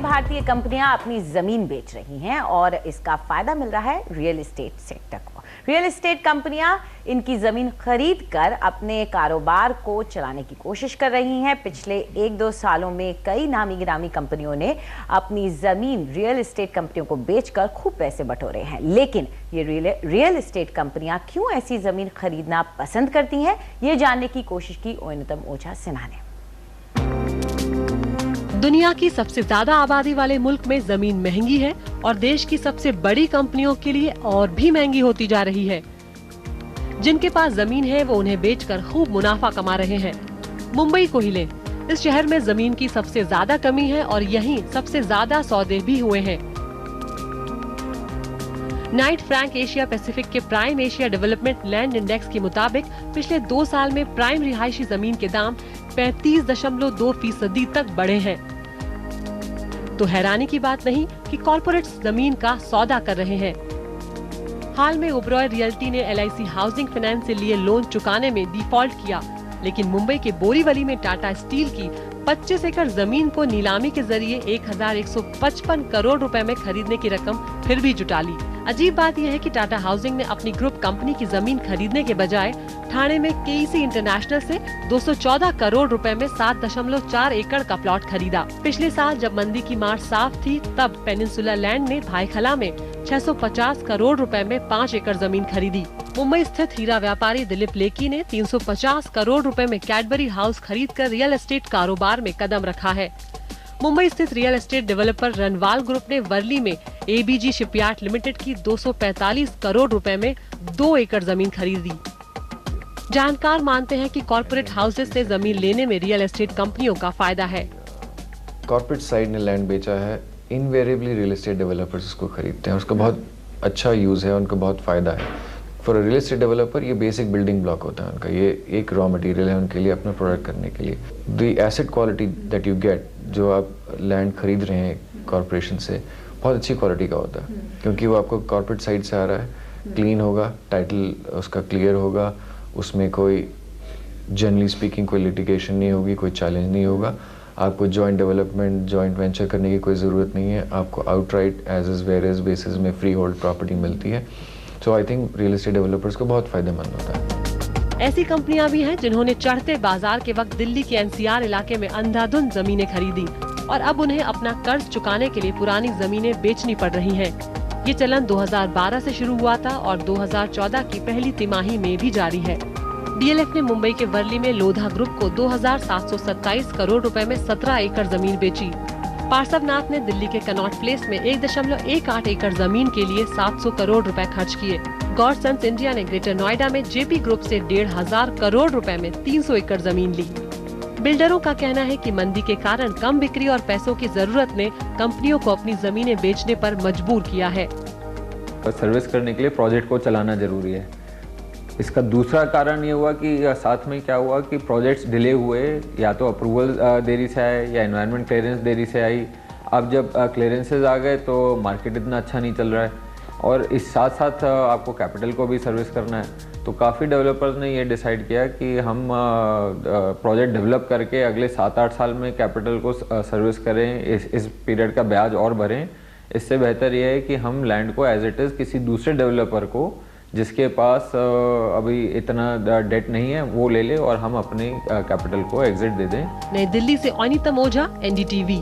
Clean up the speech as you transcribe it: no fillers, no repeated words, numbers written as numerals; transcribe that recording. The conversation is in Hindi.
भारतीय कंपनियां अपनी जमीन बेच रही हैं और इसका फायदा मिल रहा है रियल एस्टेट सेक्टर को। रियल एस्टेट कंपनियां इनकी जमीन खरीद कर अपने कारोबार को चलाने की कोशिश कर रही हैं। पिछले 1-2 सालों में कई नामी गिरामी कंपनियों ने अपनी जमीन रियल एस्टेट कंपनियों को बेचकर खूब पैसे बटोरे हैं। लेकिन ये रियल एस्टेट कंपनियां क्यों ऐसी जमीन खरीदना पसंद करती हैं, ये जानने की कोशिश की ओयनतम ओझा सिन्हा ने। दुनिया की सबसे ज्यादा आबादी वाले मुल्क में जमीन महंगी है और देश की सबसे बड़ी कंपनियों के लिए और भी महंगी होती जा रही है। जिनके पास जमीन है वो उन्हें बेचकर खूब मुनाफा कमा रहे हैं। मुंबई को ही लें, इस शहर में जमीन की सबसे ज्यादा कमी है और यहीं सबसे ज्यादा सौदे भी हुए हैं। नाइट फ्रैंक एशिया पैसिफिक के prime Asia development land index के मुताबिक पिछले 2 साल में प्राइम रिहायशी जमीन के दाम 35.2% तक बढ़े हैं। तो हैरानी की बात नहीं कि कॉर्पोरेट्स जमीन का सौदा कर रहे हैं। हाल में ओबरॉय रियल्टी ने LIC हाउसिंग फाइनेंस से लिए लोन चुकाने में डिफॉल्ट किया, लेकिन मुंबई के बोरीवली में टाटा स्टील की 25 एकड़ जमीन को नीलामी के जरिए 1155 करोड़ रुपए में खरीदने की रकम फिर भी जुटा ली। अजीब बात यह है कि टाटा हाउसिंग ने अपनी ग्रुप कंपनी की जमीन खरीदने के बजाय ठाणे में KEC इंटरनेशनल से 214 करोड़ रुपए में 7.4 एकड़ का प्लॉट खरीदा। पिछले साल जब मंदी की मार साफ थी, तब पेनिनसुला लैंड ने भाईखला में 650 करोड़ रुपए में 5 एकड़ जमीन खरीदी। मुंबई स्थित हीरा व्यापारी दिलीप लेकी ने 350 करोड़ रुपए में कैडबरी हाउस खरीदकर रियल एस्टेट कारोबार में कदम रखा है। मुंबई स्थित real estate developer Runwal group ने वर्ली में ABG शिपयार्ड लिमिटेड की 245 करोड़ रुपए में 2 एकड़ जमीन खरीदी। जानकार मानते हैं कि कॉर्पोरेट हाउसेस से जमीन लेने में रियल एस्टेट कंपनियों का फायदा है। कॉर्पोरेट साइड ने लैंड बेचा है, इनवेरिएबली रियल एस्टेट डेवलपर्स उसको खरीदते हैं। उसका बहुत अच्छा यूज है, उनको बहुत फायदा है। फॉर रियल एस्टेट डेवलपर ये बेसिक बिल्डिंग ब्लॉक होता है उनका, ये एक रॉ मटेरियल है उनके लिए अपना प्रोडक्ट करने के लिए। The asset quality that you get, जो आप लैंड खरीद रहे हैं कॉर्पोरेशन से, बहुत अच्छी क्वालिटी का होता है, क्योंकि वो आपको कॉर्पोरेट साइड से आ रहा है, क्लीन होगा, टाइटल उसका क्लियर होगा, उसमें कोई जनरली स्पीकिंग कोई लिटिगेशन नहीं होगी, कोई चैलेंज नहीं होगा। आपको जॉइंट डेवलपमेंट, जॉइंट वेंचर करने की कोई ज़रूरत नहीं है। आपको outright as is where as basis में फ्री होल्ड प्रॉपर्टी मिलती है। So I think real estate developers को बहुत फायदेमंद होता है। ऐसी कंपनियां भी हैं जिन्होंने चढ़ते बाजार के वक्त दिल्ली के NCR इलाके में अंधाधुंध जमीनें खरीदी और अब उन्हें अपना कर्ज चुकाने के लिए पुरानी जमीनें बेचनी पड़ रही हैं। ये चलन 2012 से शुरू हुआ था और 2014 की पहली तिमाही में भी जारी है। DLF ने मुंबई के वर्ली में लोधा ग्रुप को 2,727 करोड़ रुपए में 17 एकड़ जमीन बेची। पार्श्वनाथ ने दिल्ली के कनॉट प्लेस में 1.18 एकड़ जमीन के लिए 700 करोड़ रुपए खर्च किए। गॉडसंस इंडिया ने ग्रेटर नोएडा में JP ग्रुप से 1,500 करोड़ रुपए में 300 एकड़ जमीन ली। बिल्डरों का कहना है कि मंदी के कारण कम बिक्री और पैसों की जरूरत ने कंपनियों को अपनी जमीनें बेचने पर मजबूर किया है। सर्विस करने के लिए प्रोजेक्ट को चलाना जरूरी है। इसका दूसरा कारण ये हुआ कि साथ में क्या हुआ कि प्रोजेक्ट्स डिले हुए, या तो अप्रूवल देरी से आए या एनवायरनमेंट क्लियरेंस देरी से आई। अब जब क्लियरेंसेज आ गए तो मार्केट इतना अच्छा नहीं चल रहा है और इस साथ साथ आपको कैपिटल को भी सर्विस करना है। तो काफ़ी डेवलपर्स ने ये डिसाइड किया कि हम प्रोजेक्ट डेवलप करके अगले 7-8 साल में कैपिटल को सर्विस करें, इस पीरियड का ब्याज और भरें। इससे बेहतर ये है कि हम लैंड को एज इट इज़ किसी दूसरे डेवलपर को, जिसके पास अभी इतना डेट नहीं है, वो ले ले और हम अपने कैपिटल को एग्जिट दे दें। नई दिल्ली से ओयनतम ओझा, NDTV।